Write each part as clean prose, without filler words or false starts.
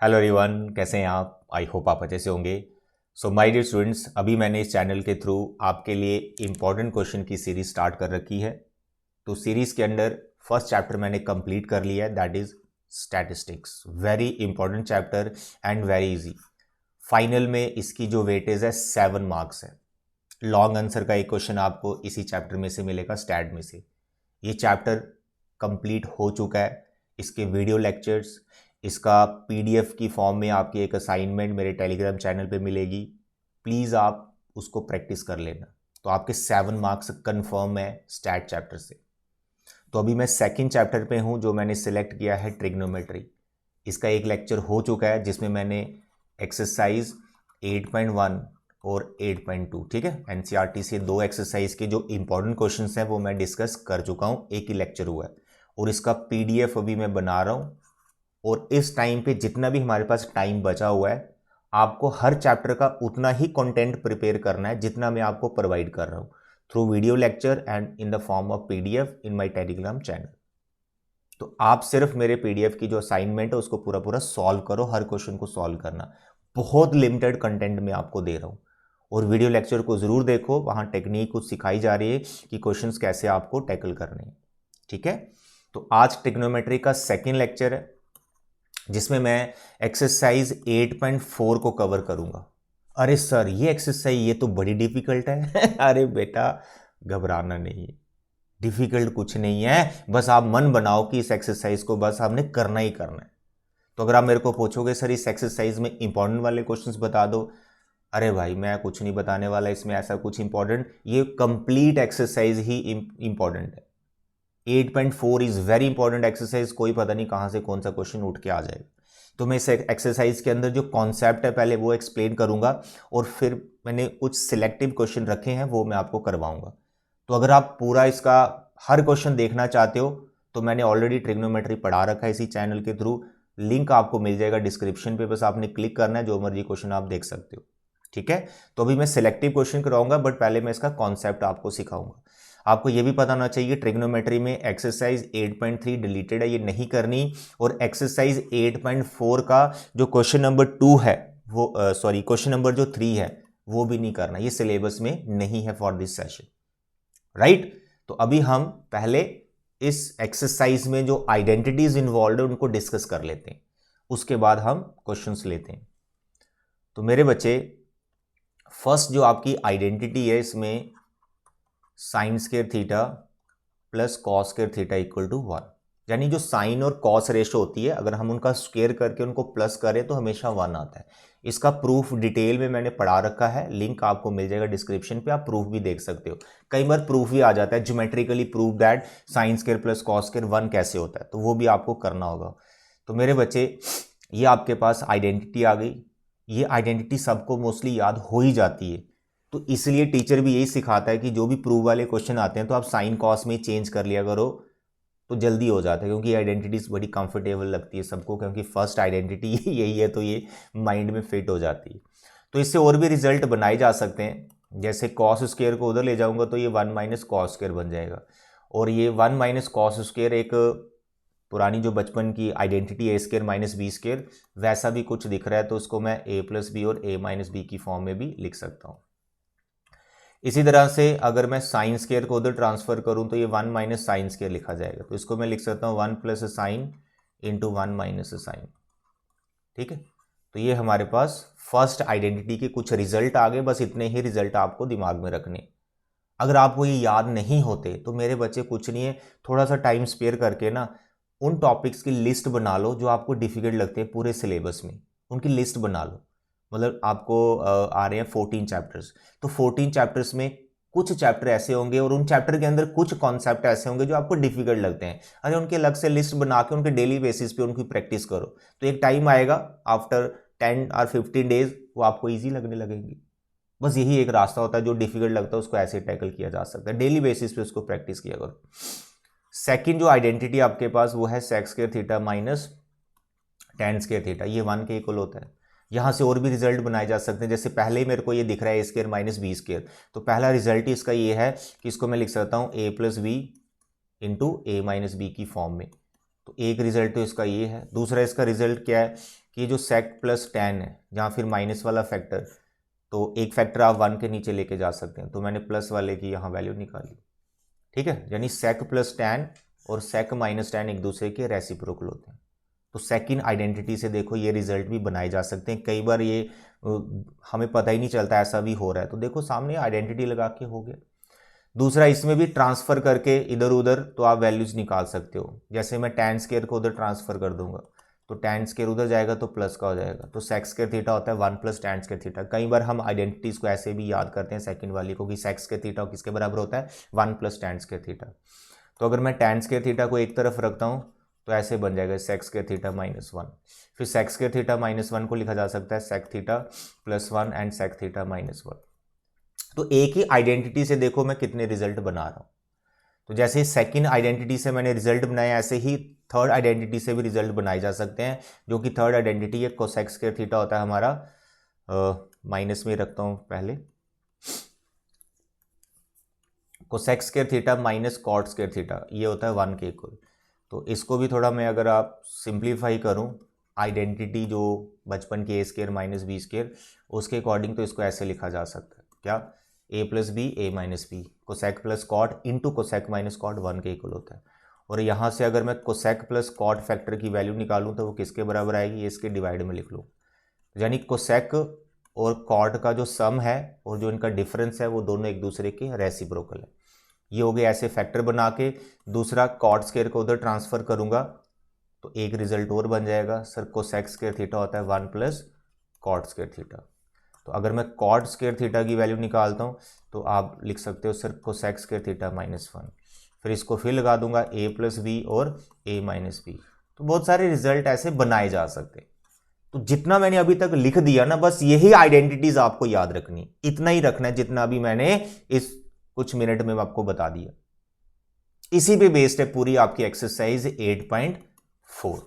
Hello everyone, कैसे हैं आप? आई होप आप अच्छे से होंगे। सो माय डियर स्टूडेंट्स, अभी मैंने इस चैनल के थ्रू आपके लिए इम्पॉर्टेंट क्वेश्चन की सीरीज स्टार्ट कर रखी है। तो सीरीज के अंडर फर्स्ट चैप्टर मैंने कंप्लीट कर लिया है, that is statistics. Very important chapter and very easy. Final में इसकी जो वेटेज है 7 मार्क्स है। लॉन्ग आंसर का एक क्वेश्चन आपको इसी चैप्टर में से मिलेगा, स्टैट में से। ये चैप्टर कंप्लीट हो चुका है। इसके वीडियो लेक्चर्स, इसका पीडीएफ की फॉर्म में आपकी एक असाइनमेंट मेरे टेलीग्राम चैनल पे मिलेगी। प्लीज़ आप उसको प्रैक्टिस कर लेना। तो आपके 7 मार्क्स कंफर्म है स्टैट चैप्टर से। तो अभी मैं सेकंड चैप्टर पे हूँ, जो मैंने सिलेक्ट किया है ट्रिग्नोमेट्री। इसका एक लेक्चर हो चुका है जिसमें मैंने एक्सरसाइज 8.1 और 8.2, ठीक है, एनसीईआरटी से 2 एक्सरसाइज के जो इंपॉर्टेंट क्वेश्चंस हैं वो मैं डिस्कस कर चुका हूँ, एक ही लेक्चर हुआ है। और इसका पीडीएफ अभी मैं बना रहा हूँ। और इस टाइम पे जितना भी हमारे पास टाइम बचा हुआ है, आपको हर चैप्टर का उतना ही कंटेंट प्रिपेयर करना है जितना मैं आपको प्रोवाइड कर रहा हूँ, through video lecture and in the form of PDF in my Telegram channel. तो आप सिर्फ मेरे पीडीएफ की जो असाइनमेंट है उसको पूरा पूरा सॉल्व करो, हर क्वेश्चन को सॉल्व करना। बहुत लिमिटेड कंटेंट में आपको दे रहा हूँ। और वीडियो लेक्चर को ज़रूर देखो, वहाँ टेक्निक कुछ सिखाई जा रही है कि क्वेश्चंस कैसे आपको टैकल करने हैं, ठीक है। तो आज ट्रिग्नोमेट्री का सेकेंड लेक्चर है, जिसमें मैं एक्सरसाइज 8.4 को कवर करूंगा। अरे सर, ये एक्सरसाइज ये तो बड़ी डिफिकल्ट है। अरे बेटा, घबराना नहीं है, डिफिकल्ट कुछ नहीं है। बस आप मन बनाओ कि इस एक्सरसाइज को बस आपने करना ही करना है। तो अगर आप मेरे को पूछोगे सर इस एक्सरसाइज में इंपॉर्टेंट वाले क्वेश्चंस बता दो, अरे भाई मैं कुछ नहीं बताने वाला इसमें ऐसा कुछ इंपॉर्टेंट। ये कंप्लीट एक्सरसाइज ही इंपॉर्टेंट है। 8.4 इज वेरी इंपॉर्टेंट एक्सरसाइज, कोई पता नहीं कहाँ से कौन सा क्वेश्चन उठ के आ जाएगा। तो मैं इस एक्सरसाइज के अंदर जो कॉन्सेप्ट है पहले वो एक्सप्लेन करूंगा, और फिर मैंने कुछ सिलेक्टिव क्वेश्चन रखे हैं वो मैं आपको करवाऊंगा। तो अगर आप पूरा इसका हर क्वेश्चन देखना चाहते हो तो मैंने ऑलरेडी ट्रिग्नोमेट्री पढ़ा रखा है इसी चैनल के थ्रू। लिंक आपको मिल जाएगा डिस्क्रिप्शन पे, बस आपने क्लिक करना है, जो मर्जी क्वेश्चन आप देख सकते हो, ठीक है। तो अभी मैं सिलेक्टिव क्वेश्चन कराऊंगा, बट पहले मैं इसका कॉन्सेप्ट आपको सिखाऊंगा। आपको ये भी पता होना चाहिए ट्रिग्नोमेट्री में एक्सरसाइज 8.3 डिलीटेड है, ये नहीं करनी। और एक्सरसाइज 8.4 का जो क्वेश्चन नंबर 2 है वो सॉरी क्वेश्चन नंबर जो 3 है वो भी नहीं करना, ये सिलेबस में नहीं है फॉर दिस सेशन, राइट। तो अभी हम पहले इस एक्सरसाइज में जो आइडेंटिटीज इन्वॉल्व है उनको डिस्कस कर लेते हैं, उसके बाद हम क्वेश्चंस लेते हैं। तो मेरे बच्चे, फर्स्ट जो आपकी आइडेंटिटी है इसमें sine square theta plus cos square theta equal to 1, यानी जो साइन और कॉस रेशो होती है अगर हम उनका स्क्वायर करके उनको प्लस करें तो हमेशा 1 आता है। इसका प्रूफ डिटेल में मैंने पढ़ा रखा है, लिंक आपको मिल जाएगा डिस्क्रिप्शन पे, आप प्रूफ भी देख सकते हो। कई बार प्रूफ भी आ जाता है, geometrically proof that sine square plus cos square 1 कैसे होता है, तो वो भी आपको करना होगा। तो मेरे बच्चे, ये आपके पास आइडेंटिटी आ गई। ये आइडेंटिटी सबको मोस्टली याद हो ही जाती है, तो इसलिए टीचर भी यही सिखाता है कि जो भी प्रूव वाले क्वेश्चन आते हैं तो आप साइन कॉस में चेंज कर लिया करो, तो जल्दी हो जाता है। क्योंकि आइडेंटिटीज बड़ी कंफर्टेबल लगती है सबको, क्योंकि फर्स्ट आइडेंटिटी यही है, तो ये माइंड में फिट हो जाती है। तो इससे और भी रिजल्ट बनाए जा सकते हैं, जैसे कॉस स्क्वायर को उधर ले जाऊंगा तो ये 1 माइनस कॉस स्क्वायर बन जाएगा। और ये 1 माइनस कॉस स्क्वायर एक पुरानी जो बचपन की आइडेंटिटी है स्क्वायर माइनस बी स्क्वायर, वैसा भी कुछ दिख रहा है, तो उसको मैं ए प्लस बी और ए माइनस बी की फॉर्म में भी लिख सकता हूँ। इसी तरह से अगर मैं साइन स्क्वायर को उधर ट्रांसफर करूं तो ये 1 माइनस साइन स्क्वायर लिखा जाएगा, तो इसको मैं लिख सकता हूँ 1 plus sine into 1 minus sine, ठीक है। तो ये हमारे पास फर्स्ट आइडेंटिटी के कुछ रिजल्ट आ गए, बस इतने ही रिजल्ट आपको दिमाग में रखने। अगर आपको ये याद नहीं होते तो मेरे बच्चे कुछ नहीं है, थोड़ा सा टाइम स्पेयर करके ना उन टॉपिक्स की लिस्ट बना लो जो आपको डिफिकल्ट लगते हैं पूरे सिलेबस में, उनकी लिस्ट बना लो। मतलब आपको आ रहे हैं 14 चैप्टर्स, तो 14 चैप्टर्स में कुछ चैप्टर ऐसे होंगे और उन चैप्टर के अंदर कुछ कॉन्सेप्ट ऐसे होंगे जो आपको डिफिकल्ट लगते हैं। अरे उनके अलग से लिस्ट बना के उनके डेली बेसिस पे उनकी प्रैक्टिस करो, तो एक टाइम आएगा आफ्टर 10 और 15 डेज वो आपको ईजी लगने लगेंगी। बस यही एक रास्ता होता है, जो डिफिकल्ट लगता है उसको ऐसे टैकल किया जा सकता है, डेली बेसिस पे उसको प्रैक्टिस किया करो। सेकंड जो आइडेंटिटी आपके पास वो है sex square theta minus ten square theta, ये 1 के इक्वल होता है। यहाँ से और भी रिजल्ट बनाए जा सकते हैं, जैसे पहले ही मेरे को ये दिख रहा है ए स्क्वायर माइनस बी स्क्वायर, तो पहला रिजल्ट ही इसका ये है कि इसको मैं लिख सकता हूँ ए प्लस बी इंटू ए माइनस बी की फॉर्म में। तो एक रिजल्ट तो इसका ये है। दूसरा इसका रिजल्ट क्या है कि जो सेक प्लस टैन है, जहाँ फिर माइनस वाला फैक्टर, तो एक फैक्टर आप 1 के नीचे लेके जा सकते हैं, तो मैंने प्लस वाले की यहाँ वैल्यू निकाली। ठीक है, यानी सेक प्लस टैन और सेक माइनस टैन एक दूसरे के रेसिप्रोकल होते हैं। तो सेकंड आइडेंटिटी से देखो ये रिजल्ट भी बनाए जा सकते हैं। कई बार ये हमें पता ही नहीं चलता ऐसा भी हो रहा है, तो देखो सामने आइडेंटिटी लगा के हो गया। दूसरा, इसमें भी ट्रांसफर करके इधर उधर तो आप वैल्यूज निकाल सकते हो। जैसे मैं टैन स्क्वायर को उधर ट्रांसफर कर दूंगा तो टैन स्क्वायर उधर जाएगा तो प्लस का हो जाएगा, तो सेक स्क्वायर थीटा होता है 1 प्लस टैन स्क्वायर थीटा। कई बार हम आइडेंटिटीज को ऐसे भी याद करते हैं सेकंड वाली को कि सेक स्क्वायर थीटा किसके बराबर होता है 1 प्लस टैन स्क्वायर थीटा। तो अगर मैं टैन स्क्वायर थीटा को एक तरफ रखता हूँ तो ऐसे बन जाएगा सेक स्क्वायर थीटा -1। फिर सेक स्क्वायर थीटा -1 को लिखा जा सकता है sec theta +1 and sec theta -1। तो एक ही आइडेंटिटी से देखो मैं कितने रिजल्ट बना रहा हूं। तो जैसे सेकंड आइडेंटिटी से मैंने रिजल्ट बनाया, ऐसे ही थर्ड आइडेंटिटी से भी रिजल्ट बनाए जा सकते हैं, जो कि थर्ड आइडेंटिटी है कोसेक स्क्वायर थीटा होता है हमारा, माइनस में रखता हूं पहले, cosec square theta minus cot square theta, ये होता है 1 के इक्वल। तो इसको भी थोड़ा मैं अगर आप सिंप्लीफाई करूं, आइडेंटिटी जो बचपन की A square minus B square, उसके अकॉर्डिंग तो इसको ऐसे लिखा जा सकता है, क्या, a plus B A minus B, cosec plus cot into cosec minus cot 1 के इक्वल होता है। और यहाँ से अगर मैं कोसेक प्लस कॉट फैक्टर की वैल्यू निकालूं तो वो किसके बराबर आएगी, ये इसके डिवाइड में लिख लूँ। यानी कोसेक और कॉट का जो सम है और जो इनका डिफरेंस है वो दोनों एक दूसरे के रेसिप्रोकल है। ये हो गए ऐसे फैक्टर बना के। दूसरा, कॉट स्क्वायर को उधर ट्रांसफर करूंगा तो एक रिजल्ट और बन जाएगा, सर कोसेक स्क्वायर थीटा होता है 1 प्लस कॉट स्क्वायर थीटा। तो अगर मैं कॉट स्क्वायर थीटा की वैल्यू निकालता हूँ तो आप लिख सकते हो सर कोसेक स्क्वायर थीटा -1। फिर इसको फिर लगा दूंगा a प्लस बी और a माइनस बी। तो बहुत सारे रिजल्ट ऐसे बनाए जा सकते हैं। तो जितना मैंने अभी तक लिख दिया ना, बस यही आइडेंटिटीज आपको याद रखनी, इतना ही रखना है जितना अभी मैंने इस कुछ मिनट में आपको बता दिया। इसी पे बेस्ड है पूरी आपकी एक्सरसाइज 8.4।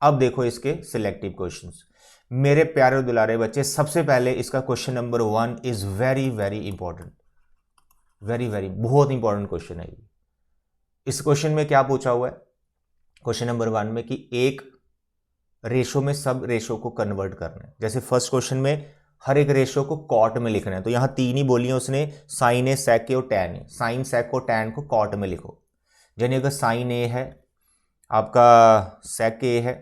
अब देखो इसके सिलेक्टिव क्वेश्चंस। मेरे प्यारे दुलारे बच्चे, सबसे पहले इसका question number 1 is very very important, very very बहुत इंपॉर्टेंट क्वेश्चन है ये। इस क्वेश्चन में क्या पूछा हुआ है क्वेश्चन नंबर 1 में कि एक रेशो में सब रेशो को कन्वर्ट करना है। जैसे फर्स्ट क्वेश्चन में हर एक रेशो को कॉट में लिखना है, तो यहां 3 ही बोली है उसने, साइन ए, सेक ए और टैन ए। साइन, सेक और टैन को कॉट में लिखो। यानी अगर साइन ए है, आपका सेक ए है,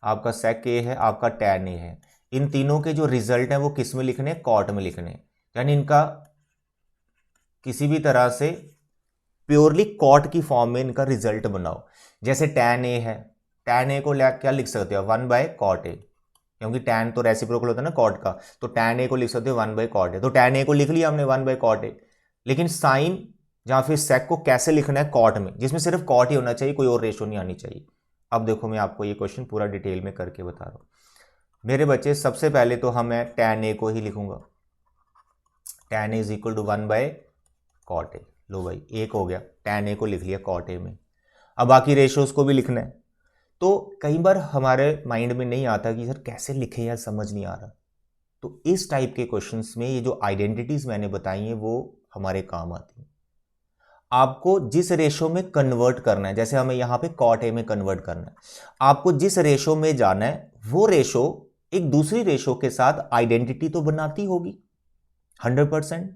आपका सेक ए है, आपका टैन ए है, इन तीनों के जो रिजल्ट है वो किस में लिखने, कॉट में लिखने। यानी इनका किसी भी तरह से प्योरली कॉट की फॉर्म में इनका रिजल्ट बनाओ। जैसे टैन ए है, टैन ए को क्या लिख सकते हो 1/cot ए, क्योंकि टैन तो रेसिप्रोकल होता है ना कॉट का, तो टैन ए को लिख सकते हो 1/cot ए। तो टैन ए को लिख लिया हमने 1/cot ए। लेकिन साइन या फिर सेक को कैसे लिखना है, कॉट में, जिसमें सिर्फ कॉट ही होना चाहिए, कोई और रेशो नहीं आनी चाहिए। अब देखो मैं आपको ये क्वेश्चन पूरा डिटेल में करके बता रहा हूं मेरे बच्चे। सबसे पहले तो हम टैन ए को ही लिखूंगा, tan A is equal to 1/cot A. लो भाई, एक हो गया, टैन ए को लिख लिया कॉट ए में। अब बाकी रेशोज को भी लिखना है। तो कई बार हमारे माइंड में नहीं आता कि सर कैसे लिखे यार, समझ नहीं आ रहा। तो इस टाइप के क्वेश्चंस में ये जो आइडेंटिटीज मैंने बताई हैं वो हमारे काम आती हैं। आपको जिस रेशो में कन्वर्ट करना है, जैसे हमें यहां पे कॉट ए में कन्वर्ट करना है, आपको जिस रेशो में जाना है वो रेशो एक दूसरी रेशो के साथ आइडेंटिटी तो बनाती होगी 100%।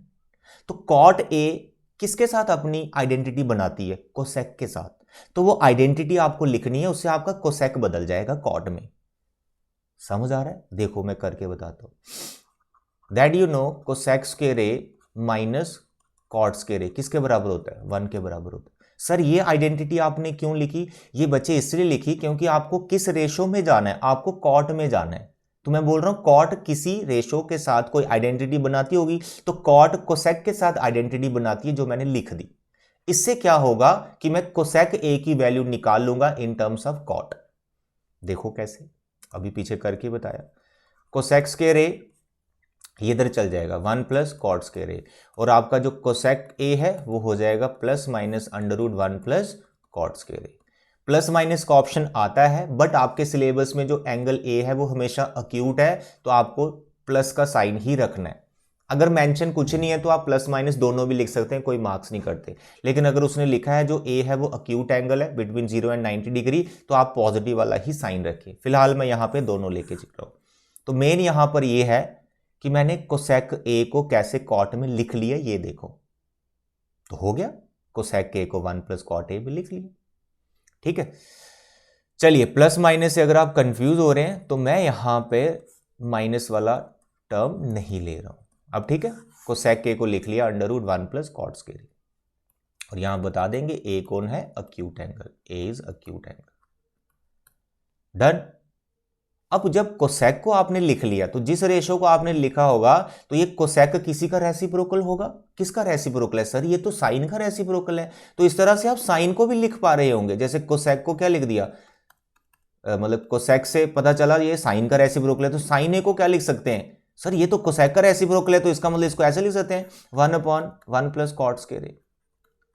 तो कॉट ए किसके साथ अपनी आइडेंटिटी बनाती है, कोसेक के साथ। तो वो आइडेंटिटी आपको लिखनी है, उससे आपका कोसेक बदल जाएगा कॉट में। समझ आ रहा है? देखो मैं करके बताता हूं। That you know cosec square A minus cot square A किसके बराबर होता है, 1 के बराबर होता है। सर ये आइडेंटिटी आपने क्यों लिखी, ये बच्चे इसलिए लिखी क्योंकि आपको किस रेशो में जाना है, आपको कॉट में जाना है। तो मैं बोल रहा हूं कॉट किसी रेशो के साथ कोई आइडेंटिटी बनाती होगी, तो कॉट कोसेक के साथ आइडेंटिटी बनाती है, जो मैंने लिख दी। इससे क्या होगा कि मैं कोसेक ए की वैल्यू निकाल लूंगा इन टर्म्स ऑफ कॉट। देखो कैसे, अभी पीछे करके बताया। कोसेक स्क्वायर ए ये इधर चल जाएगा 1 प्लस कॉट स्क्वायर ए, और आपका जो कोसेक ए है वो हो जाएगा plus minus √1 plus cot square A. Plus minus का ऑप्शन आता है, बट आपके सिलेबस में जो एंगल ए है वो हमेशा अक्यूट है, तो आपको प्लस का साइन ही रखना है। अगर मेंशन कुछ नहीं है तो आप प्लस माइनस दोनों भी लिख सकते हैं, कोई मार्क्स नहीं करते। लेकिन अगर उसने लिखा है जो ए है वो अक्यूट एंगल है बिटवीन 0 एंड 90 डिग्री, तो आप पॉजिटिव वाला ही साइन रखिए। फिलहाल मैं यहाँ पे दोनों लेके चल रहा हूँ। तो मेन यहाँ पर ये है कि मैंने कोसेक ए को कैसे कॉट में लिख लिया, ये देखो। तो हो गया, कोसेक ए को 1 प्लस कॉट ए भी लिख लिया। ठीक है, चलिए प्लस माइनस से अगर आप कंफ्यूज हो रहे हैं तो मैं यहां पे माइनस वाला टर्म नहीं ले रहा हूं। अब ठीक है, कोसेक ए को लिख लिया √1 प्लस कॉट स्क्वायर ए, और यहां बता देंगे ए कौन है, acute angle, A is acute angle. Done. अब जब कोसेक को आपने लिख लिया तो जिस रेशो को आपने लिखा होगा तो ये कोसेक किसी का रेसिप्रोकल होगा। किसका रेसिप्रोकल है सर, ये तो साइन का रेसिप्रोकल है। तो इस तरह से आप साइन को भी लिख पा रहे होंगे। जैसे कोसेक को क्या लिख दिया, मतलब कोसेक से पता चला ये साइन का रेसिप्रोकल है, तो साइन ए को क्या लिख सकते हैं सर, ये तो कोसेक का रेसिप्रोकल है, तो इसका मतलब इसको ऐसे लिख सकते हैं 1/1 plus cot square A,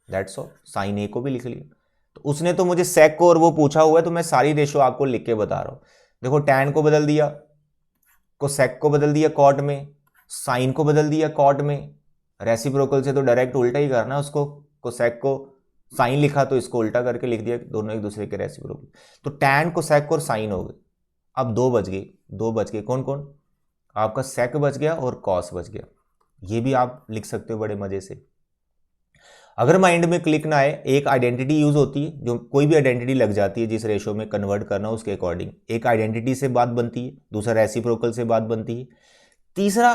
that's all. Sine A को भी लिख लिया। तो उसने तो मुझे सेक को और वो पूछा हुआ है, तो मैं सारी रेशो आपको लिख के बता रहा हूं। देखो टैन को बदल दिया, कोसेक को बदल दिया कॉट में, साइन को बदल दिया कॉट में। रेसिप्रोकल से तो डायरेक्ट उल्टा ही करना उसको, कोसेक को साइन लिखा तो इसको उल्टा करके लिख दिया, दोनों एक दूसरे के रेसिप्रोकल। तो टैन कोसेक और साइन हो गए। अब दो बच गए, कौन कौन, आपका सेक बच गया और कॉस बच गया। ये भी आप लिख सकते हो बड़े मजे से। अगर माइंड में क्लिक ना आए, एक आइडेंटिटी यूज होती है, जो कोई भी आइडेंटिटी लग जाती है जिस रेशो में कन्वर्ट करना उसके अकॉर्डिंग। एक आइडेंटिटी से बात बनती है, दूसरा रेसिप्रोकल से बात बनती है, तीसरा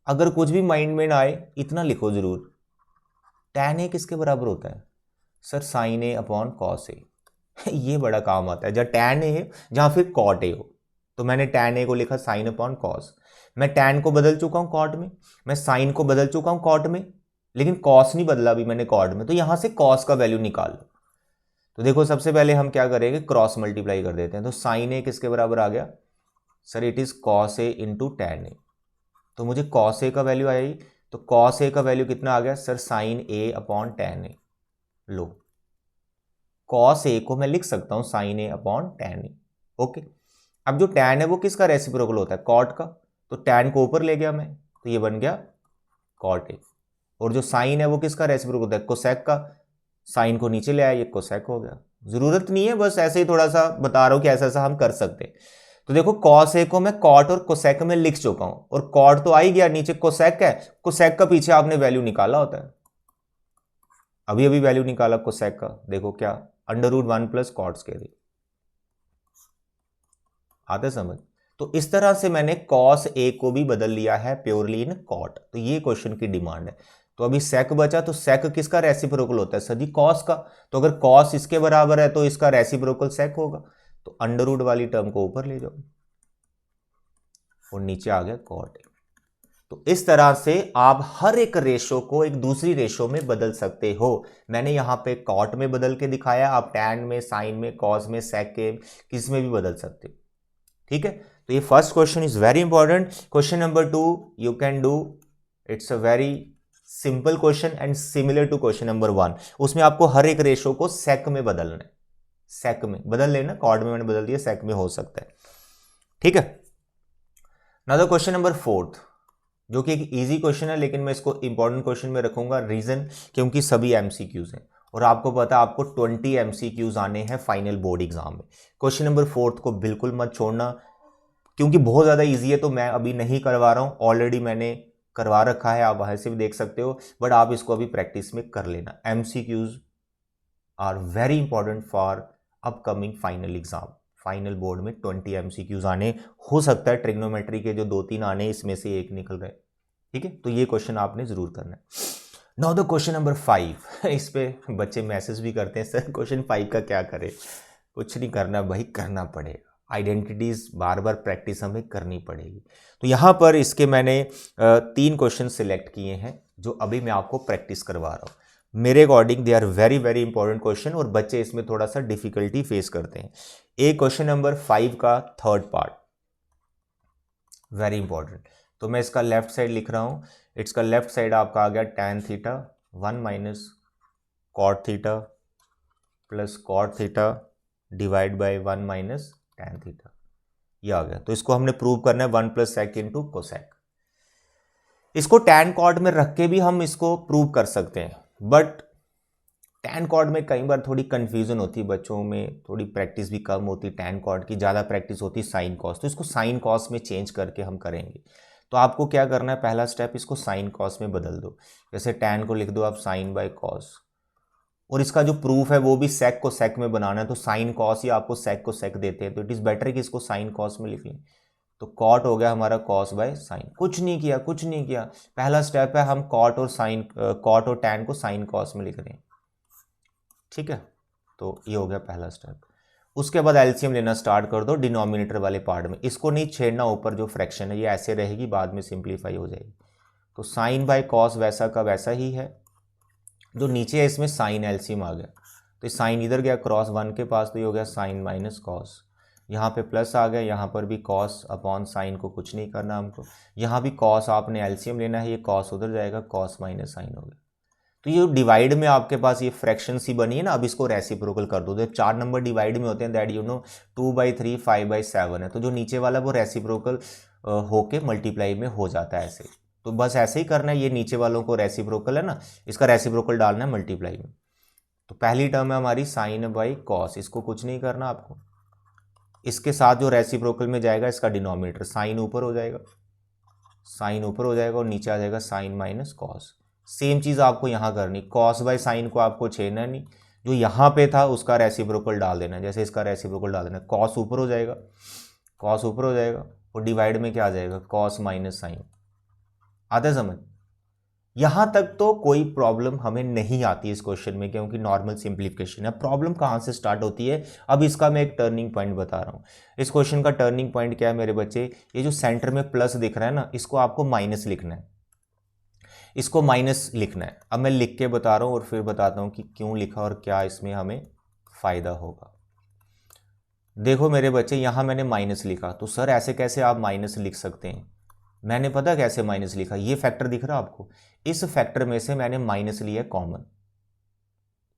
अगर कुछ भी माइंड में ना आए इतना लिखो जरूर, टैन ए किसके बराबर होता है sir, sign A upon cos A. ये बड़ा काम आता है, जब टैन ए है जहां फिर कॉट ए हो। तो मैंने टैन ए को लिखा साइन अपॉन कॉस। मैं टैन को बदल चुका हूं कॉट में, मैं साइन को बदल चुका हूं कॉट में, लेकिन कॉस नहीं बदला अभी मैंने कॉट में। तो यहां से कॉस का वैल्यू निकाल लो। तो देखो सबसे पहले हम क्या करेंगे, क्रॉस मल्टीप्लाई कर देते हैं। तो साइन ए किसके बराबर आ गया sir, it is cos A into tan A. तो मुझे कॉस ए का वैल्यू आएगी, तो कॉस ए का वैल्यू कितना आ गया sir, sign A upon tan A. Low, cos A को मैं लिख सकता हूं sign A upon tan A. Okay, अब जो टैन है वो किसका रेसिप्रोकल होता है, कॉट का। तो टैन को ऊपर ले गया मैं, तो ये बन गया कॉट ए। और जो साइन है वो किसका रेसिप्रोकल होता है, कोसेक का। साइन को नीचे ले आया, ये कोसेक हो गया। जरूरत नहीं है, बस ऐसे ही थोड़ा सा बता रहा हूं कि ऐसा ऐसा हम कर सकते हैं। तो देखो कॉस ए को मैं कॉट और कोसेक में लिख चुका हूं, और कॉट तो आ ही गया, नीचे कोसेक है, कोसेक का पीछे आपने वैल्यू निकाला होता है। अभी अभी वैल्यू निकाला कोसेक का, देखो क्या, √1 प्लस कॉट स्क्वायर ए। आते समझ। तो इस तरह से मैंने कॉस ए को भी बदल लिया है प्योरली इन कॉट। तो ये क्वेश्चन की डिमांड है। तो अभी सेक बचा, तो सेक किसका रेसिप्रोकल होता है सर जी, कॉस का। तो अगर कॉस इसके बराबर है तो इसका रेसिप्रोकल सेक होगा। तो अंडर वाली टर्म को ऊपर ले जाओ और नीचे आ गया कॉट ए। तो इस तरह से आप हर एक रेशो को एक दूसरी रेशो में बदल सकते हो। मैंने यहां पे कॉट में बदल के दिखाया, आप टैन में, साइन में, कॉस में, सेक के, किस में भी बदल सकते हो। ठीक है, तो ये first question is very important. Question number 2 you can do, it's a very simple question and similar to question number 1। उसमें आपको हर एक रेशो को सेक में बदलना है, सेक में बदल लेना, कॉर्ड में मैंने बदल दिया, सेक में हो सकता है। ठीक है, नाउ द क्वेश्चन नंबर 4, जो कि एक इजी क्वेश्चन है, लेकिन मैं इसको इंपॉर्टेंट क्वेश्चन में रखूंगा। रीजन क्योंकि सभी एमसीक्यूज हैं, और आपको पता है आपको 20 एमसीक्यूज आने हैं फाइनल बोर्ड एग्जाम में। क्वेश्चन नंबर 4 को बिल्कुल मत छोड़ना, क्योंकि बहुत ज़्यादा इजी है। तो मैं अभी नहीं करवा रहा हूँ, ऑलरेडी मैंने करवा रखा है, आप वहाँ से भी देख सकते हो, बट आप इसको अभी प्रैक्टिस में कर लेना। MCQs are very important for upcoming final exam. Final board में 20 एमसीक्यूज आने, हो सकता है ट्रिग्नोमेट्री के जो 2-3 आने इसमें से एक निकल रहे। ठीक है, तो ये क्वेश्चन आपने जरूर करना है। Now the question number 5। इस पे बच्चे मैसेज भी करते हैं, सर क्वेश्चन 5 का क्या करें। कुछ नहीं करना भाई, करना पड़ेगा। आइडेंटिटीज बार बार प्रैक्टिस हमें करनी पड़ेगी। तो यहाँ पर इसके मैंने 3 क्वेश्चन सिलेक्ट किए हैं, जो अभी मैं आपको प्रैक्टिस करवा रहा हूँ। मेरे according they are very very important question, और बच्चे इसमें थोड़ा सा डिफिकल्टी फेस करते हैं। एक क्वेश्चन नंबर 5 का थर्ड पार्ट वेरी इंपॉर्टेंट। तो मैं इसका लेफ्ट साइड लिख रहा हूँ। इसका लेफ्ट साइड आपका आ गया tan theta 1 minus cot theta plus cot theta divide by 1 minus tan theta, ये आ गया। तो इसको हमने प्रूव करना है 1 प्लस सेक इंटू कोसेक। इसको टैन कॉर्ड में रख के भी हम इसको प्रूव कर सकते हैं, बट टैन कॉर्ड में कई बार थोड़ी कंफ्यूजन होती है बच्चों में, थोड़ी प्रैक्टिस भी कम होती है टैन कॉर्ड की, ज़्यादा प्रैक्टिस होती है साइन कॉस, तो इसको साइन कॉस में चेंज करके हम करेंगे। तो आपको क्या करना है, पहला स्टेप इसको साइन कॉस में बदल दो। जैसे टैन को लिख दो आप साइन बाय कॉस, और इसका जो प्रूफ है वो भी सेक को सेक में बनाना है, तो साइन कॉस ही आपको सेक को सेक देते हैं, तो इट इज़ बेटर कि इसको साइन कॉस में लिख लें। तो कॉट हो गया हमारा कॉस बाय साइन, कुछ नहीं किया कुछ नहीं किया, पहला स्टेप है हम कॉट और साइन, कॉट और टैन को साइन कॉस में लिख रहे हैं, ठीक है। तो ये हो गया पहला स्टेप। उसके बाद एलसीएम लेना स्टार्ट कर दो डिनोमिनेटर वाले पार्ट में, इसको नहीं छेड़ना, ऊपर जो फ्रैक्शन है ये ऐसे रहेगी, बाद में सिंप्लीफाई हो जाएगी। तो साइन बाय कॉस वैसा का वैसा ही है, जो नीचे है इसमें साइन एलसीएम आ गया, तो साइन इधर गया क्रॉस 1 के पास, तो ये हो गया साइन माइनस कॉस, यहाँ पे प्लस आ गया, यहाँ पर भी कॉस अपॉन साइन को कुछ नहीं करना हमको, यहाँ भी कॉस आपने एलसीएम लेना है, ये कॉस उधर जाएगा, कॉस माइनस साइन हो गया। तो ये डिवाइड में आपके पास ये फ्रैक्शन सी बनी है ना, अब इसको रेसिप्रोकल कर दो। जब 4 नंबर डिवाइड में होते हैं दैट यू नो 2/3 5/7 है, तो जो नीचे वाला वो रेसिप्रोकल होके मल्टीप्लाई में हो जाता है ऐसे। तो बस ऐसे ही करना है, ये नीचे वालों को रेसिप्रोकल है ना, इसका रेसिप्रोकल डालना है मल्टीप्लाई में। तो पहली टर्म है हमारी साइन बाई कॉस, इसको कुछ नहीं करना आपको, इसके साथ जो रेसिप्रोकल में जाएगा इसका डिनोमिनेटर साइन ऊपर हो जाएगा, साइन ऊपर हो जाएगा और नीचे आ जाएगा साइन माइनस कॉस। सेम चीज़ आपको यहाँ करनी, कॉस बाय साइन को आपको छेड़ना नहीं, जो यहाँ पे था उसका रेसिप्रोकल डाल देना, जैसे इसका रेसिप्रोकल डाल देना, कॉस ऊपर हो जाएगा, कॉस ऊपर हो जाएगा, और डिवाइड में क्या आ जाएगा, कॉस माइनस साइन। आता है समझ? यहाँ तक तो कोई प्रॉब्लम हमें नहीं आती इस क्वेश्चन में, क्योंकि नॉर्मल सिंप्लीफिकेशन है। प्रॉब्लम कहाँ से स्टार्ट होती है, अब इसका मैं एक टर्निंग पॉइंट बता रहा हूँ। इस क्वेश्चन का टर्निंग पॉइंट क्या है मेरे बच्चे, ये जो सेंटर में प्लस दिख रहा है ना, इसको आपको माइनस लिखना है, इसको माइनस लिखना है। अब मैं लिख के बता रहा हूँ और फिर बताता हूँ कि क्यों लिखा और क्या इसमें हमें फ़ायदा होगा। देखो मेरे बच्चे, यहाँ मैंने माइनस लिखा, तो सर ऐसे कैसे आप माइनस लिख सकते हैं? मैंने पता कैसे माइनस लिखा, ये फैक्टर दिख रहा आपको, इस फैक्टर में से मैंने माइनस लिया कॉमन।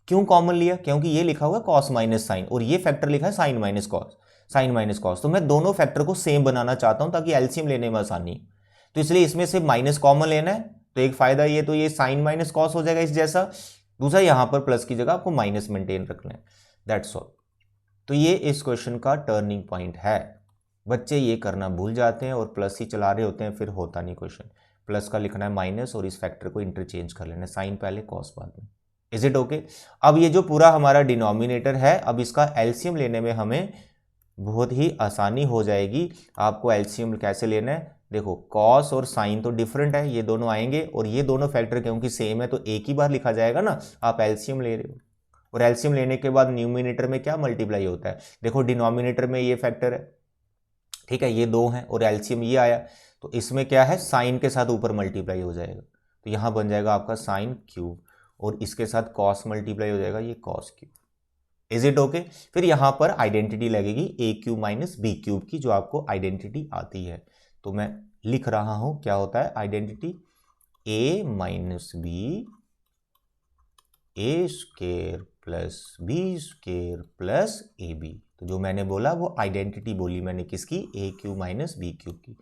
क्यों कॉमन लिया? क्योंकि ये लिखा हुआ है कॉस माइनस साइन, और ये फैक्टर लिखा है sine minus cos, sine minus cos. तो मैं दोनों फैक्टर को सेम बनाना चाहता हूं ताकि एलसीएम लेने में आसानी, तो इसलिए इसमें से माइनस कॉमन लेना है। तो एक फायदा ये, तो ये साइन माइनस कॉस हो जाएगा इस जैसा, दूसरा यहां पर प्लस की जगह आपको माइनस मेंटेन रखना है, दैट्स ऑल। तो ये इस क्वेश्चन का टर्निंग पॉइंट है। बच्चे ये करना भूल जाते हैं और प्लस ही चला रहे होते हैं, फिर होता नहीं क्वेश्चन। प्लस का लिखना है माइनस और इस फैक्टर को इंटरचेंज कर लेना है, साइन पहले कॉस बाद में। Is it okay? अब ये जो पूरा हमारा डिनोमिनेटर है, अब इसका एलसीएम लेने में हमें बहुत ही आसानी हो जाएगी। आपको एलसीएम कैसे लेना है, देखो कॉस और साइन तो डिफरेंट है, ये दोनों आएंगे, और ये दोनों फैक्टर क्योंकि सेम है तो एक ही बार लिखा जाएगा ना। आप एलसीएम ले रहे हो, और एलसीएम लेने के बाद न्यूमिनेटर में क्या मल्टीप्लाई होता है, देखो डिनोमिनेटर में ये फैक्टर है, ठीक है, ये 2 हैं, और एलसीएम ये आया, तो इसमें क्या है, साइन के साथ ऊपर मल्टीप्लाई हो जाएगा, तो यहाँ बन जाएगा आपका साइन क्यूब, और इसके साथ कॉस मल्टीप्लाई हो जाएगा, ये cos cube. Is it okay? फिर यहाँ पर आइडेंटिटी लगेगी ए क्यूब माइनस बी क्यूब की, जो आपको आइडेंटिटी आती है। तो मैं लिख रहा हूं क्या होता है identity, A minus B A square plus B square plus A B. तो जो मैंने बोला वो आइडेंटिटी बोली मैंने किसकी, A cube minus B cube की।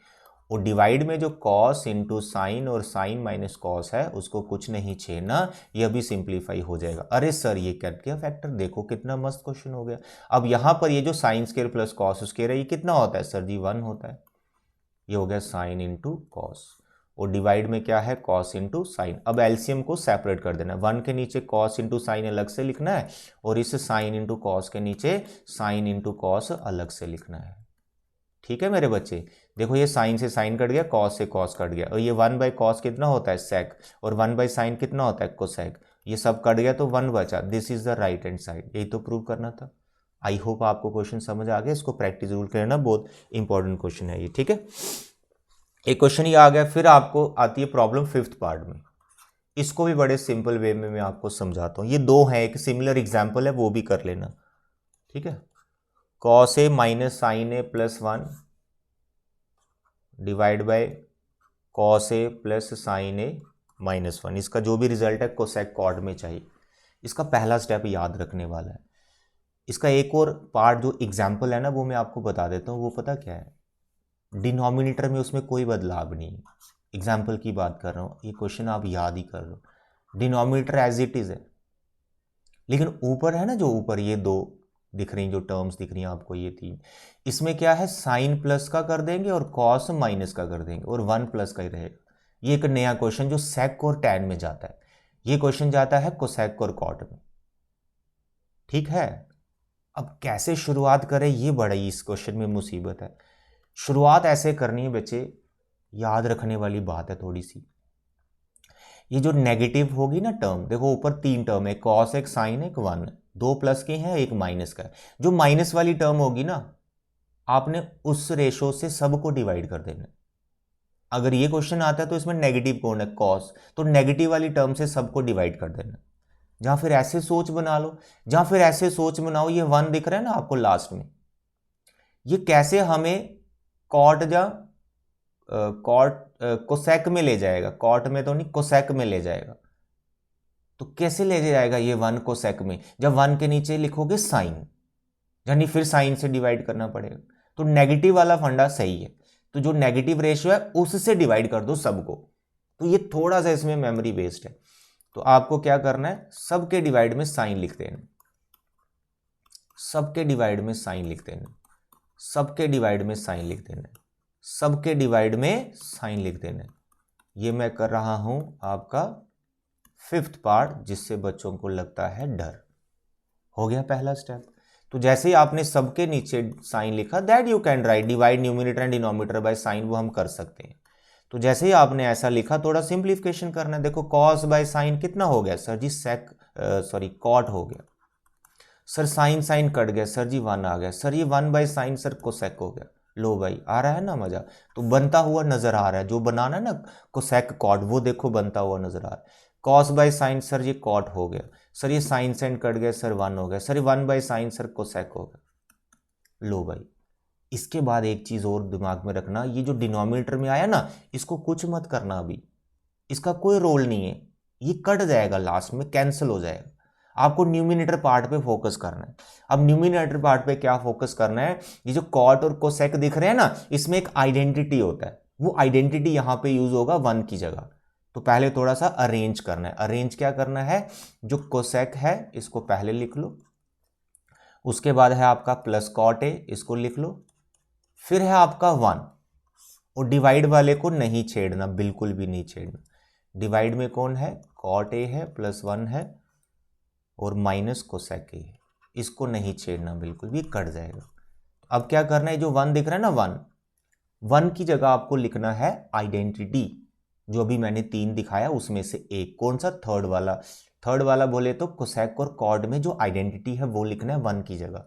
और डिवाइड में जो कॉस इंटू साइन और साइन माइनस कॉस है उसको कुछ नहीं छेड़ना, यह भी सिंप्लीफाई हो जाएगा। अरे सर ये क्या किया फैक्टर, देखो कितना मस्त क्वेश्चन हो गया। अब यहाँ पर ये जो sine square plus cos square है ये कितना होता है सर जी, 1 होता है। ये हो गया साइन इंटू कॉस, और डिवाइड में क्या है, कॉस इंटू साइन। अब एलसीएम को सेपरेट कर देना है, 1 के नीचे कॉस इंटू साइन अलग से लिखना है, और इस साइन इंटू कॉस के नीचे साइन इंटू कॉस अलग से लिखना है। ठीक है मेरे बच्चे, देखो ये साइन से साइन कट गया, कॉस से कॉस कट गया, और ये 1 बाई कॉस कितना होता है सेक, और 1 बाई साइन कितना होता है कोसेक, ये सब कट गया तो 1 बचा, this is the right hand side. यही तो प्रूव करना था। आई होप आपको क्वेश्चन समझ आ गया, इसको प्रैक्टिस जरूर करना, बहुत इंपॉर्टेंट क्वेश्चन है ये। ठीक है, एक क्वेश्चन ये आ गया। फिर आपको आती है प्रॉब्लम 5th पार्ट में, इसको भी बड़े सिंपल वे में मैं आपको समझाता हूँ। ये 2 हैं, एक सिमिलर एग्जाम्पल है वो भी कर लेना। ठीक है, cos A minus sine A plus 1 divide by cos A plus sine A minus 1, इसका जो भी रिजल्ट है कोसेक कॉर्ड में चाहिए। इसका पहला स्टेप याद रखने वाला है। इसका एक और पार्ट जो एग्जाम्पल है ना वो मैं आपको बता देता हूँ, वो पता क्या है, डिनोमिनेटर में उसमें कोई बदलाव नहीं है। एग्जाम्पल की बात कर रहा हूँ, ये क्वेश्चन आप याद ही कर लो, डिनोमिनेटर एज इट इज है, लेकिन ऊपर है ना, जो ऊपर ये दो दिख रही, जो टर्म्स दिख रही हैं आपको, ये तीन, इसमें क्या है, साइन प्लस का कर देंगे और कॉस माइनस का कर देंगे और वन प्लस का ही रहेगा। ये एक नया क्वेश्चन जो सेक और टैन में जाता है, ये क्वेश्चन जाता है कोसेक और कॉट में। ठीक है, अब कैसे शुरुआत करें, ये बड़ी इस क्वेश्चन में मुसीबत है। शुरुआत ऐसे करनी है बच्चे, याद रखने वाली बात है थोड़ी सी। ये जो नेगेटिव होगी ना टर्म, देखो ऊपर तीन टर्म है, कॉस एक, साइन एक, वन, दो प्लस के हैं एक माइनस का है। जो माइनस वाली टर्म होगी ना, आपने उस रेशो से सबको डिवाइड कर देना। अगर ये क्वेश्चन आता है तो इसमें नेगेटिव कौन है, कॉस, तो नेगेटिव वाली टर्म से सबको डिवाइड कर देना। जहां फिर ऐसे सोच बना लो, जहां फिर ऐसे सोच बनाओ, ये वन दिख रहा है ना आपको लास्ट में, ये कैसे हमें कॉट या कॉट कोसेक में ले जाएगा, कॉट में तो नहीं, कोसेक में ले जाएगा। तो कैसे ले जाएगा ये वन कोसेक में, जब वन के नीचे लिखोगे साइन, यानी फिर साइन से डिवाइड करना पड़ेगा। तो नेगेटिव वाला फंडा सही है, तो जो नेगेटिव रेशियो है उससे डिवाइड कर दो सबको। तो ये थोड़ा सा इसमें मेमोरी बेस्ड है, तो आपको क्या करना है, सबके डिवाइड में साइन लिख देना, सबके डिवाइड में साइन लिख देना, सबके डिवाइड में साइन लिख देना, सबके डिवाइड में साइन लिख देना। ये मैं कर रहा हूं आपका फिफ्थ पार्ट, जिससे बच्चों को लगता है डर। हो गया पहला स्टेप। तो जैसे ही आपने सबके नीचे साइन लिखा, that you can write divide numerator and denominator by sine, वो हम कर सकते हैं। तो जैसे ही आपने ऐसा लिखा, थोड़ा सिंप्लीफिकेशन करना है। देखो कॉस बाय साइन कितना हो गया सर जी, कॉट हो गया सर, साइन साइन कट गया सर जी, वन आ गया सर, ये one by sine sir cosec हो गया। लो भाई, आ रहा है ना मजा, तो बनता हुआ नजर आ रहा है, जो बनाना है ना कोसेक कॉट, वो देखो बनता हुआ नजर आ रहा है। कॉस बाय साइन सर ये कॉट हो गया सर, ये साइन साइन कट गया सर, वन हो गया सर, ये one by sine sir cosec हो गया। लो भाई, इसके बाद एक चीज और दिमाग में रखना, ये जो डिनोमिनेटर में आया ना, इसको कुछ मत करना अभी, इसका कोई रोल नहीं है, ये कट जाएगा लास्ट में, कैंसिल हो जाएगा। आपको न्यूमिनेटर पार्ट पे फोकस करना है। अब न्यूमिनेटर पार्ट पे क्या फोकस करना है, ये जो कॉट और कोसेक दिख रहे हैं ना, इसमें एक आइडेंटिटी होता है, वो आइडेंटिटी यहां पे यूज होगा वन की जगह। तो पहले थोड़ा सा अरेंज करना है। अरेंज क्या करना है, जो कोसेक है इसको पहले लिख लो, उसके बाद है आपका प्लस कॉट ए, इसको लिख लो, फिर है आपका वन, और डिवाइड वाले को नहीं छेड़ना, बिल्कुल भी नहीं छेड़ना। डिवाइड में कौन है, कॉट ए है, प्लस वन है और माइनस कोसेक ए है, इसको नहीं छेड़ना बिल्कुल भी, कट जाएगा। अब क्या करना है, जो वन दिख रहा है ना, वन, वन की जगह आपको लिखना है आइडेंटिटी, जो अभी मैंने तीन दिखाया उसमें से एक, कौन सा, थर्ड वाला। थर्ड वाला बोले तो कोसेक और कॉड में जो आइडेंटिटी है वो लिखना है वन की जगह।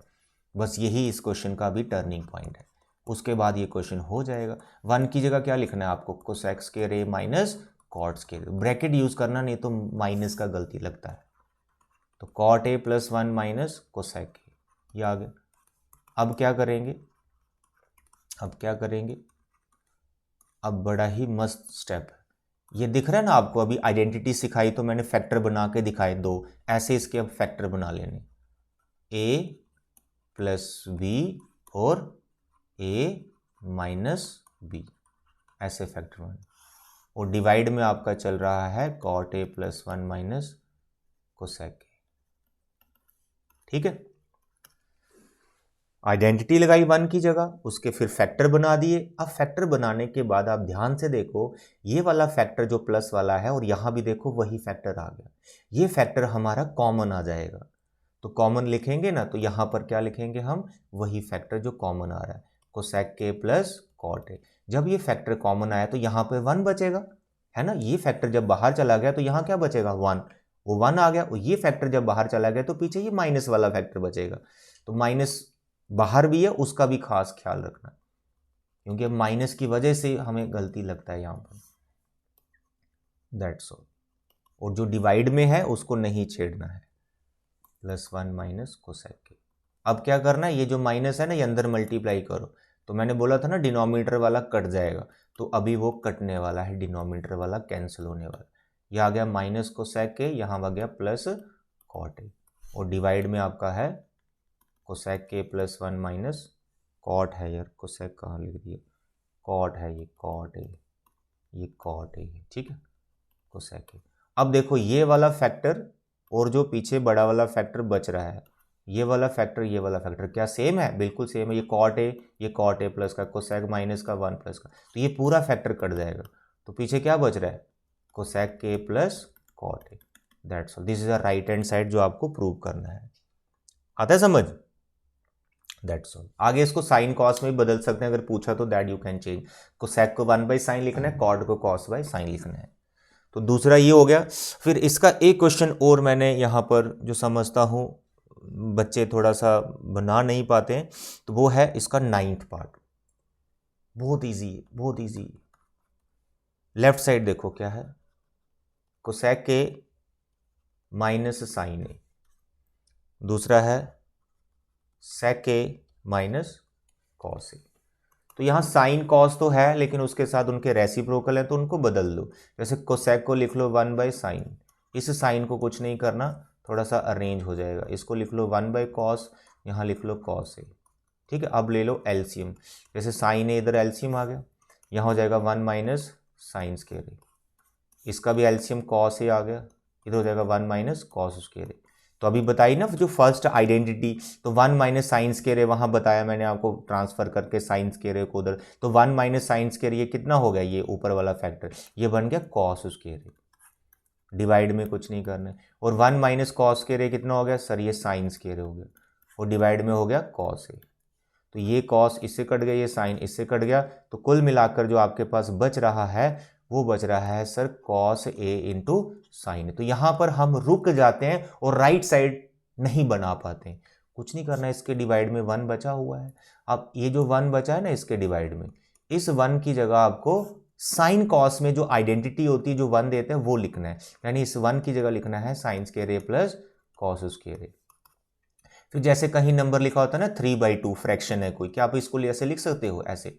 बस यही इस क्वेश्चन का भी टर्निंग पॉइंट है, उसके बाद ये क्वेश्चन हो जाएगा। वन की जगह क्या लिखना है आपको, cosec square A minus cot square, bracket use करना, नहीं तो माइनस का गलती लगता है। तो cot A plus one minus cosec A, ये आ गया। अब क्या करेंगे, अब क्या करेंगे, अब बड़ा ही मस्त स्टेप है, ये दिख रहा है ना आपको, अभी आइडेंटिटी सिखाई तो मैंने फैक्टर बना के दिखाए दो, ऐसे इसके अब फैक्टर बना लेने, a प्लस बी और a माइनस बी, ऐसे फैक्टर बने। और डिवाइड में आपका चल रहा है cot A plus one minus cosec A. ठीक है, आइडेंटिटी लगाई वन की जगह, उसके फिर फैक्टर बना दिए। अब फैक्टर बनाने के बाद आप ध्यान से देखो, ये वाला फैक्टर जो प्लस वाला है, और यहाँ भी देखो वही फैक्टर आ गया, ये फैक्टर हमारा कॉमन आ जाएगा। तो कॉमन लिखेंगे ना, तो यहाँ पर क्या लिखेंगे हम, वही फैक्टर जो कॉमन आ रहा है, कोसेक के प्लस कॉट ए। जब ये फैक्टर कॉमन आया तो यहाँ पे वन बचेगा, है ना, ये फैक्टर जब बाहर चला गया तो यहाँ क्या बचेगा, वन, वो वन आ गया। और ये फैक्टर जब बाहर चला गया तो पीछे ये माइनस वाला फैक्टर बचेगा। तो माइनस बाहर भी है, उसका भी खास ख्याल रखना, क्योंकि माइनस की वजह से हमें गलती लगता है यहाँ पर, दैट्स ऑल। और जो डिवाइड में है उसको नहीं छेड़ना है, प्लस वन माइनस कोसेक के। अब क्या करना है, ये जो माइनस है ना, ये अंदर मल्टीप्लाई करो। तो मैंने बोला था ना डिनोमिनेटर वाला कट जाएगा, तो अभी वो कटने वाला है, डिनोमिनेटर वाला कैंसिल होने वाला। ये आ गया माइनस कोसेक के, यहाँ आ गया प्लस कॉट ए, और डिवाइड में आपका है कोसेक के प्लस वन माइनस कॉट है, यार कोसेक कहाँ लिख दिया, कॉट है, ये कॉट है, ये कॉट है, ठीक है, कोसेक ए। अब देखो ये वाला फैक्टर और जो पीछे बड़ा वाला फैक्टर बच रहा है, ये वाला फैक्टर, ये वाला फैक्टर क्या सेम है? बिल्कुल सेम है। ये कॉट ए प्लस का, कोसेक माइनस का, 1 प्लस का, तो ये पूरा फैक्टर कट जाएगा। तो पीछे क्या बच रहा है? कोसेक के plus cot A. That's all. This is a right hand side जो आपको प्रूव करना है। आता है समझ? That's all. आगे इसको साइन कॉस में भी बदल सकते हैं, अगर पूछा तो that you can change. Cosec को 1/sin लिखना है, कॉट को cos/sin लिखना है। तो दूसरा ये हो गया। फिर इसका एक क्वेश्चन और मैंने यहाँ पर जो समझता हूँ बच्चे थोड़ा सा बना नहीं पाते हैं, तो वो है इसका 9th पार्ट। बहुत इजी है, बहुत इजी। लेफ्ट साइड देखो क्या है, कोसेक के माइनस साइन ए, दूसरा है सेक ए माइनस कॉस ए। तो यहाँ साइन कॉस तो है, लेकिन उसके साथ उनके रेसिप्रोकल है, तो उनको बदल दो। जैसे कोसेक को लिख लो 1/sin, इस साइन को कुछ नहीं करना, थोड़ा सा अरेंज हो जाएगा। इसको लिख लो 1/cos, यहाँ लिख लो cos ए, ठीक है। अब ले लो एलसीएम, जैसे साइन ए इधर एलसीएम आ गया, यहाँ हो जाएगा 1 - sin स्क्वायर ए। इसका भी एलसीएम cos ए आ गया, इधर हो जाएगा 1 - cos स्क्वायर ए। तो अभी बताई ना जो फर्स्ट आइडेंटिटी, तो 1 - sin स्क्वायर ए वहाँ बताया मैंने आपको, ट्रांसफर करके sin स्क्वायर ए को उधर, तो 1 - sin स्क्वायर ये कितना हो गया? ये ऊपर वाला फैक्टर ये बन गया cos स्क्वायर ए। डिवाइड में कुछ नहीं करना है। और 1 - cos स्क्वायर ए कितना हो गया सर? ये sin स्क्वायर ए हो गया, और डिवाइड में हो गया cos ए। तो ये cos इससे कट गया, ये sin इससे कट गया, तो कुल मिलाकर जो आपके पास बच रहा है वो बच रहा है सर cos ए इंटू साइन। तो यहाँ पर हम रुक जाते हैं और राइट साइड नहीं बना पाते हैं। कुछ नहीं करना, इसके डिवाइड में 1 बचा हुआ है। अब ये जो 1 बचा है ना इसके डिवाइड में, इस 1 की जगह आपको साइन कॉस में जो आइडेंटिटी होती है, जो 1 देते हैं, वो लिखना है। यानी इस 1 की जगह लिखना है sine square A plus cos square ए। फिर जैसे कहीं नंबर लिखा होता है ना 3/2, फ्रैक्शन है कोई, क्या आप इसको ऐसे लिख सकते हो? ऐसे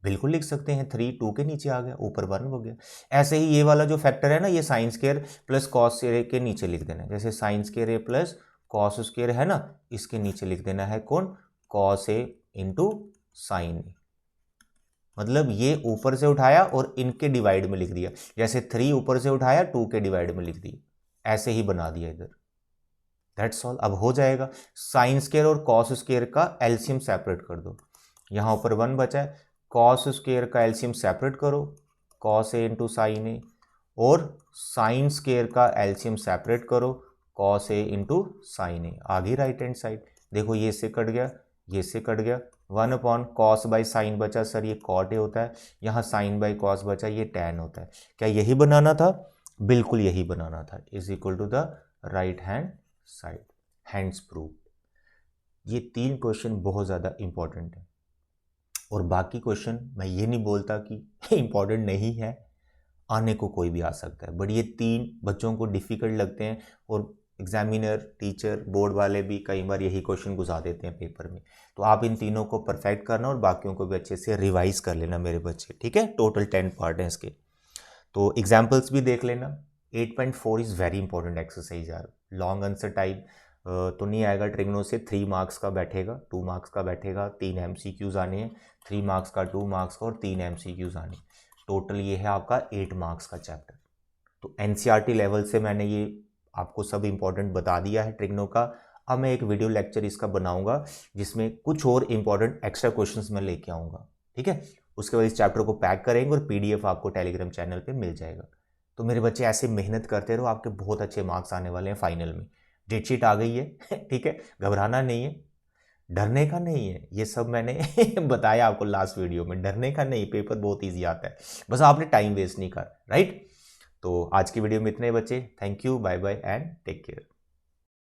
बिल्कुल लिख सकते हैं। 3 2 के नीचे आ गया, ऊपर 1 हो गया। ऐसे ही ये वाला जो फैक्टर है ना, ये sine square plus cos square के नीचे लिख देना है। जैसे sine square A plus cos square है ना, इसके नीचे लिख देना है कौन? कॉस ए इंटू साइन ए। मतलब ये ऊपर से उठाया और इनके डिवाइड में लिख दिया। जैसे 3 ऊपर से उठाया, 2 के डिवाइड में लिख दिया, ऐसे ही बना दिया इधर। That's all. अब हो जाएगा। साइन स्क्वायर और कॉस स्क्वायर का एलसीएम सेपरेट कर दो। यहाँ ऊपर 1 बचा है, कॉस स्क्वायर का एलसीएम सेपरेट करो, कॉस ए इंटू साइन ए, और साइन स्क्वायर का एलसीएम सेपरेट करो, कॉस ए इंटू साइन ए। आ गई राइट हैंड साइड। देखो ये से कट गया, ये से कट गया, 1/cos/sin बचा सर, ये कॉट ए होता है। यहाँ sin/cos बचा, ये टैन होता है। क्या यही बनाना था? बिल्कुल यही बनाना था। Is equal to the right hand side. Hence prove. ये 3 क्वेश्चन बहुत ज़्यादा इंपॉर्टेंट है, और बाकी क्वेश्चन मैं ये नहीं बोलता कि इंपॉर्टेंट नहीं है, आने को कोई भी आ सकता है, बट ये 3 बच्चों को डिफ़िकल्ट लगते हैं, और एग्जामिनर, टीचर, बोर्ड वाले भी कई बार यही क्वेश्चन घुसा देते हैं पेपर में। तो आप इन तीनों को परफेक्ट करना और बाकियों को भी अच्छे से रिवाइज कर लेना मेरे बच्चे, ठीक है। टोटल 10 पार्ट हैं इसके, तो एग्जाम्पल्स भी देख लेना। 8.4 इज़ वेरी इंपॉर्टेंट एक्सरसाइज यार। लॉन्ग आंसर टाइप तो नहीं आएगा ट्रिग्नो से, 3 मार्क्स का बैठेगा, 2 मार्क्स का बैठेगा, 3 MCQs आने हैं, 3 मार्क्स का, 2 मार्क्स का, और 3 MCQs आने। टोटल ये है आपका 8 मार्क्स का चैप्टर। तो NCERT लेवल से मैंने ये आपको सब इंपॉर्टेंट बता दिया है ट्रिग्नो का। अब मैं एक वीडियो लेक्चर इसका बनाऊंगा जिसमें कुछ और इंपॉर्टेंट एक्स्ट्रा क्वेश्चंस मैं लेके आऊँगा, ठीक है। उसके बाद इस चैप्टर को पैक करेंगे और PDF आपको टेलीग्राम चैनल पे मिल जाएगा। तो मेरे बच्चे ऐसे मेहनत करते रहो, आपके बहुत अच्छे मार्क्स आने वाले हैं फाइनल में। डेट शीट आ गई है ठीक है, घबराना नहीं है, डरने का नहीं है। ये सब मैंने बताया आपको लास्ट वीडियो में, डरने का नहीं, पेपर बहुत ईजी आता है, बस आपने टाइम वेस्ट नहीं कर, राइट। तो आज की वीडियो में इतने बच्चे, thank you, bye bye and take care.